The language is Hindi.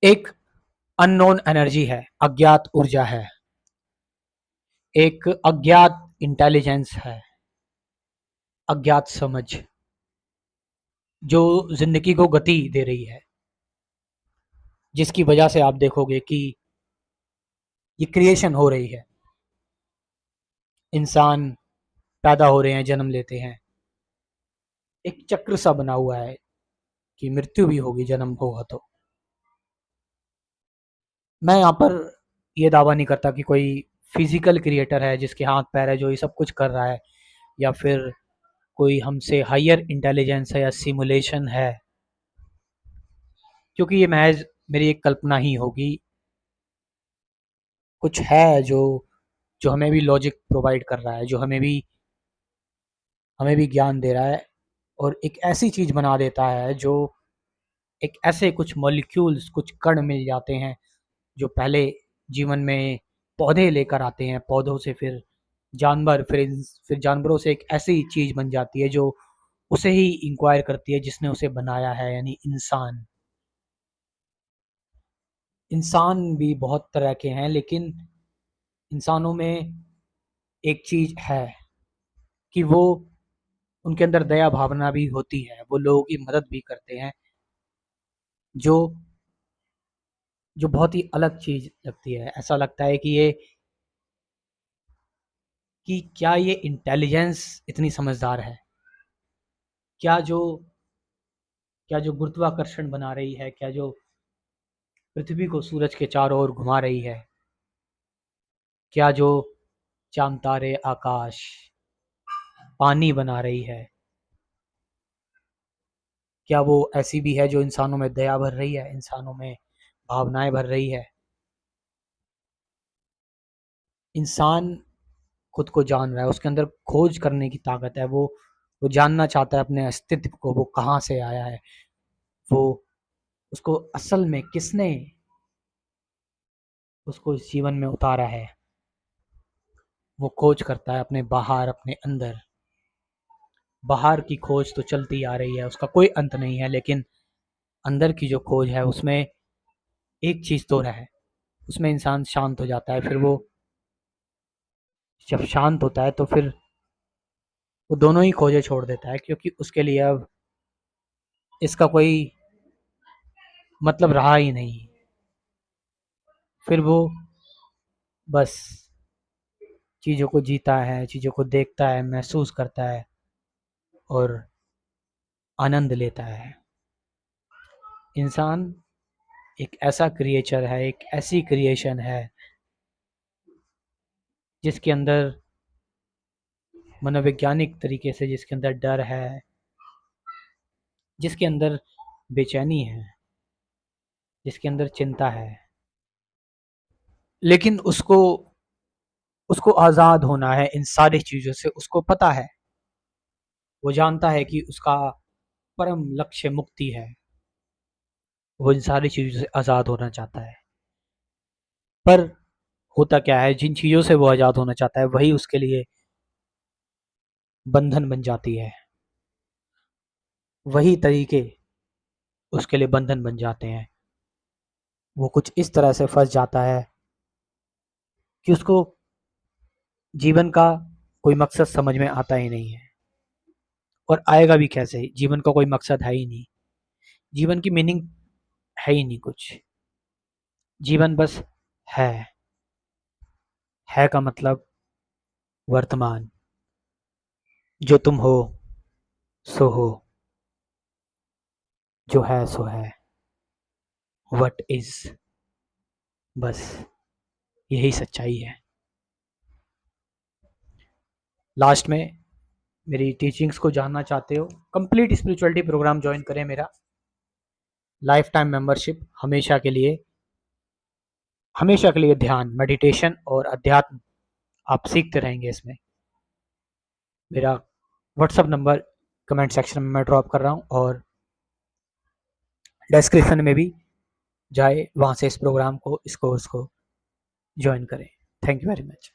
एक अननोन एनर्जी है, अज्ञात ऊर्जा है, एक अज्ञात इंटेलिजेंस है, अज्ञात समझ जो जिंदगी को गति दे रही है, जिसकी वजह से आप देखोगे कि ये क्रिएशन हो रही है। इंसान पैदा हो रहे हैं, जन्म लेते हैं, एक चक्र सा बना हुआ है कि मृत्यु भी होगी, जन्म होगा तो। मैं यहाँ पर ये दावा नहीं करता कि कोई फिजिकल क्रिएटर है जिसके हाथ पैर है जो ये सब कुछ कर रहा है, या फिर कोई हमसे हायर इंटेलिजेंस है या सिमुलेशन है, क्योंकि ये महज मेरी एक कल्पना ही होगी। कुछ है जो जो हमें भी लॉजिक प्रोवाइड कर रहा है, जो हमें भी ज्ञान दे रहा है, और एक ऐसी चीज़ बना देता है जो एक ऐसे कुछ मॉलिक्यूल्स, कुछ कण मिल जाते हैं जो पहले जीवन में पौधे लेकर आते हैं, पौधों से फिर जानवर, फिर जानवरों से एक ऐसी चीज़ बन जाती है जो उसे ही इंक्वायर करती है जिसने उसे बनाया है, यानी इंसान। इंसान भी बहुत तरह के हैं, लेकिन इंसानों में एक चीज़ है कि वो उनके अंदर दया भावना भी होती है, वो लोगों की मदद भी करते हैं, जो जो बहुत ही अलग चीज़ लगती है। ऐसा लगता है कि ये कि क्या ये इंटेलिजेंस इतनी समझदार है? क्या जो क्या जो गुरुत्वाकर्षण बना रही है, क्या जो पृथ्वी को सूरज के चारों ओर घुमा रही है, क्या जो चांद तारे आकाश पानी बना रही है, क्या वो ऐसी भी है जो इंसानों में दया भर रही है, इंसानों में भावनाएं भर रही है? इंसान खुद को जान रहा है, उसके अंदर खोज करने की ताकत है, वो जानना चाहता है अपने अस्तित्व को, वो कहाँ से आया है, वो उसको असल में किसने उसको इस जीवन में उतारा है। वो खोज करता है अपने बाहर, अपने अंदर। बाहर की खोज तो चलती आ रही है, उसका कोई अंत नहीं है, लेकिन अंदर की जो खोज है उसमें एक चीज़ तो है, उसमें इंसान शांत हो जाता है। फिर वो जब शांत होता है तो फिर वो दोनों ही खोजें छोड़ देता है, क्योंकि उसके लिए अब इसका कोई मतलब रहा ही नहीं। फिर वो बस चीज़ों को जीता है, चीज़ों को देखता है, महसूस करता है और आनंद लेता है। इंसान एक ऐसा क्रिएचर है, एक ऐसी क्रिएशन है जिसके अंदर मनोवैज्ञानिक तरीके से, जिसके अंदर डर है, जिसके अंदर बेचैनी है, जिसके अंदर चिंता है, लेकिन उसको उसको आज़ाद होना है इन सारी चीज़ों से। उसको पता है, वो जानता है कि उसका परम लक्ष्य मुक्ति है। वो इन सारी चीज़ों से आज़ाद होना चाहता है, पर होता क्या है, जिन चीज़ों से वो आज़ाद होना चाहता है वही उसके लिए बंधन बन जाती है। वही तरीके उसके लिए बंधन बन जाते हैं। वो कुछ इस तरह से फंस जाता है कि उसको जीवन का कोई मकसद समझ में आता ही नहीं है, और आएगा भी कैसे? जीवन का कोई मकसद है ही नहीं, जीवन की मीनिंग है ही नहीं कुछ। जीवन बस है। है का मतलब वर्तमान, जो तुम हो सो हो, जो है सो है, व्हाट इज, बस यही सच्चाई है। लास्ट में मेरी टीचिंग्स को जानना चाहते हो, कंप्लीट स्पिरिचुअलिटी प्रोग्राम ज्वाइन करें मेरा, लाइफ टाइम मेंबरशिप, हमेशा के लिए ध्यान, मेडिटेशन और अध्यात्म आप सीखते रहेंगे इसमें। मेरा व्हाट्सअप नंबर कमेंट सेक्शन में मैं ड्रॉप कर रहा हूँ, और डिस्क्रिप्शन में भी जाए, वहाँ से इस प्रोग्राम को, इस कोर्स को ज्वाइन करें। Thank you very much.